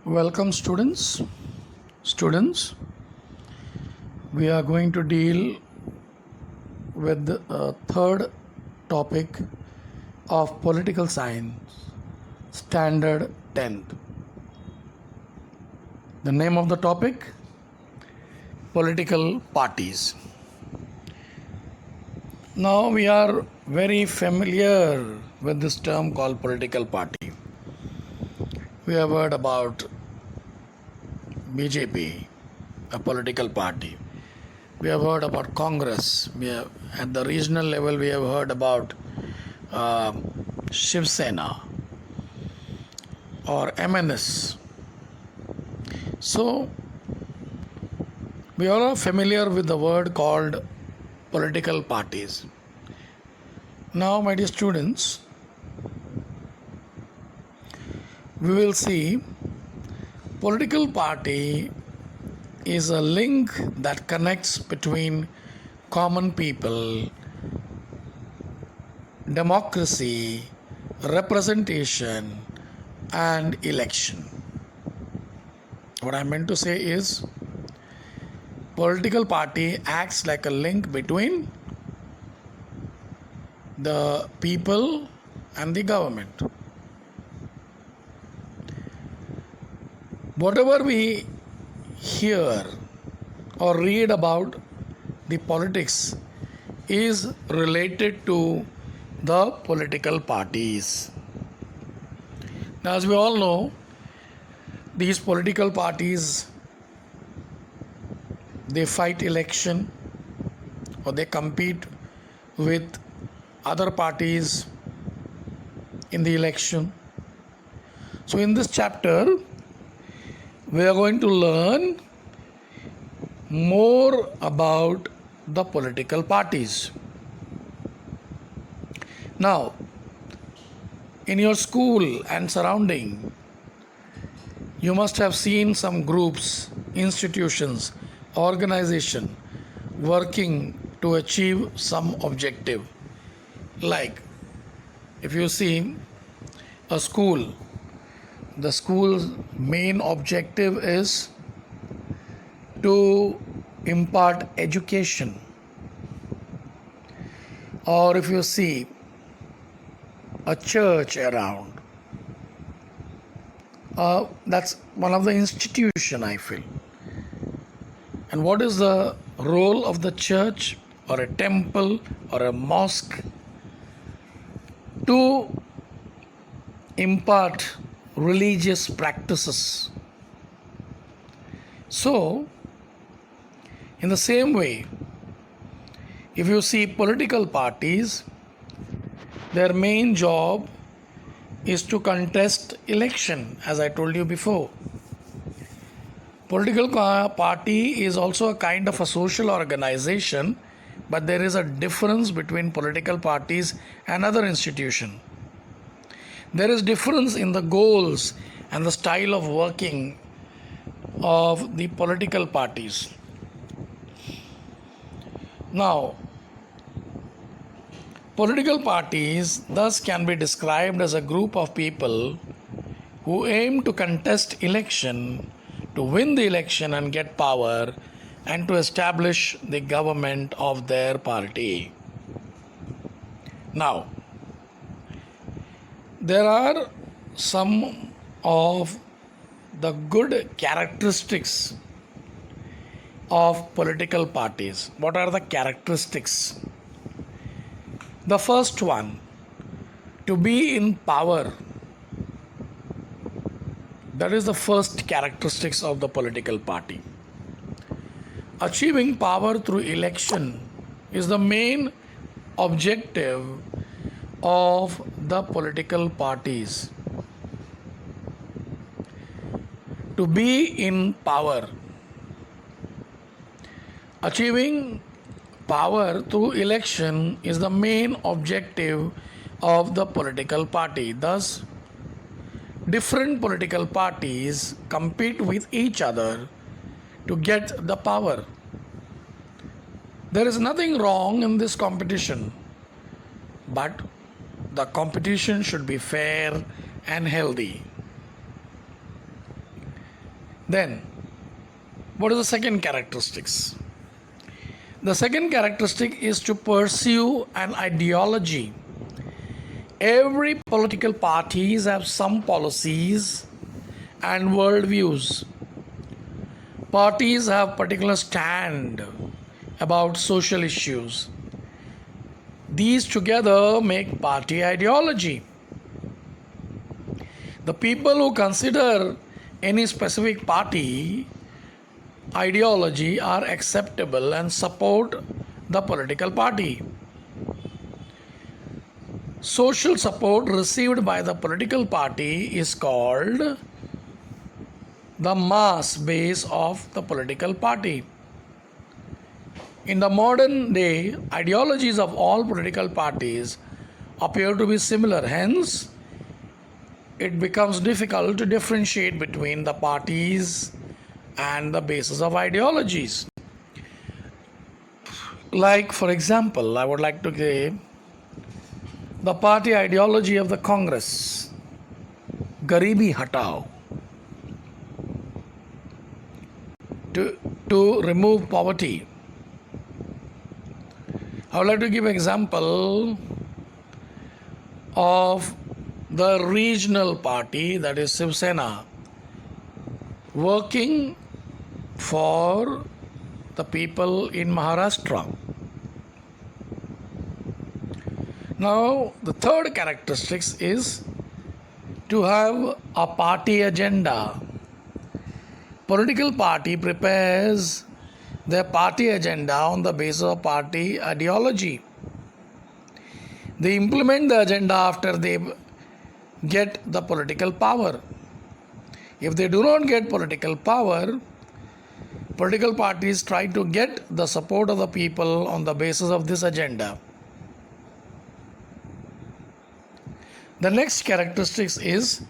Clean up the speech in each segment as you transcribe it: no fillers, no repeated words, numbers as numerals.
Welcome students. Students, we are going to deal with the third topic of political science, standard 10th. The name of the topic, political parties. Now we are very familiar with this term called political party. We have heard about BJP, a political party. We have heard about Congress. At the regional level, we have heard about Shiv Sena or MNS. So, we all are familiar with the word called political parties. Now, my dear students, we will see political party is a link that connects between common people, democracy, representation, and election. What I meant to say is, political party acts like a link between the people and the government. Whatever we hear or read about the politics is related to the political parties. Now, as we all know, these political parties, they fight election or they compete with other parties in the election. So in this chapter, we are going to learn more about the political parties. Now, in your school and surrounding, you must have seen some groups, institutions, organization working to achieve some objective. Like, if you see a school, the school's main objective is to impart education. Or if you see a church around, that's one of the institution, I feel. And what is the role of the church or a temple or a mosque? To impart religious practices. So, in the same way, if you see political parties, their main job is to contest election, as I told you before. Political party is also a kind of a social organization, but there is a difference between political parties and other institutions. There is difference in the goals and the style of working of the political parties. Now, political parties thus can be described as a group of people who aim to contest election, to win the election and get power, and to establish the government of their party. Now, there are some of the good characteristics of political parties. What are the characteristics? The first one, to be in power. That is the first characteristics of the political party. Achieving power through election is the main objective of the political parties. To be in power. Achieving power through election is the main objective of the political party. Thus, different political parties compete with each other to get the power. There is nothing wrong in this competition, but the competition should be fair and healthy. Then, what is the second characteristics? The second characteristic is to pursue an ideology. Every political parties have some policies and worldviews. Parties have particular stand about social issues. These together make party ideology. The people who consider any specific party ideology are acceptable and support the political party. Social support received by the political party is called the mass base of the political party. In the modern day, ideologies of all political parties appear to be similar. Hence, it becomes difficult to differentiate between the parties and the basis of ideologies. Like, for example, I would like to give the party ideology of the Congress, Garibi Hatao, to remove poverty. I would like to give an example of the regional party, that is Shiv Sena, working for the people in Maharashtra. Now, the third characteristic is to have a party agenda. Political party prepares their party agenda on the basis of party ideology. They implement the agenda after they get the political power. If they do not get political power, political parties try to get the support of the people on the basis of this agenda. The next characteristic is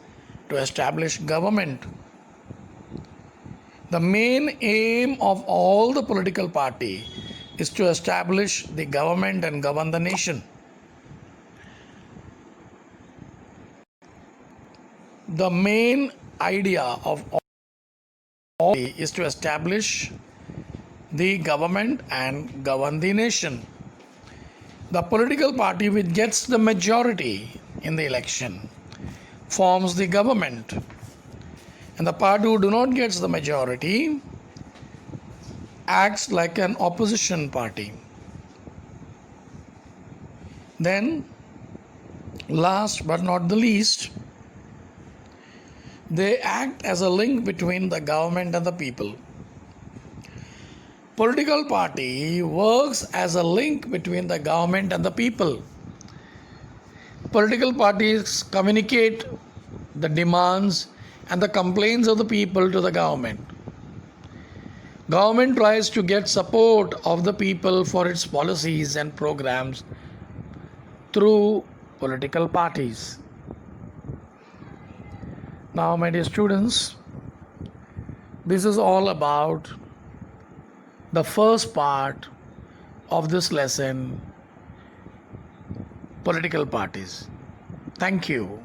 to establish government. The main aim of all the political party is to establish the government and govern the nation. The main idea of all is to establish the government and govern the nation. The political party which gets the majority in the election forms the government, and the party who do not get the majority acts like an opposition party. Then, last but not the least, they act as a link between the government and the people. Political party works as a link between the government and the people. Political parties communicate the demands and the complaints of the people to the government. Government tries to get support of the people for its policies and programs through political parties. Now, my dear students, this is all about the first part of this lesson, political parties. Thank you.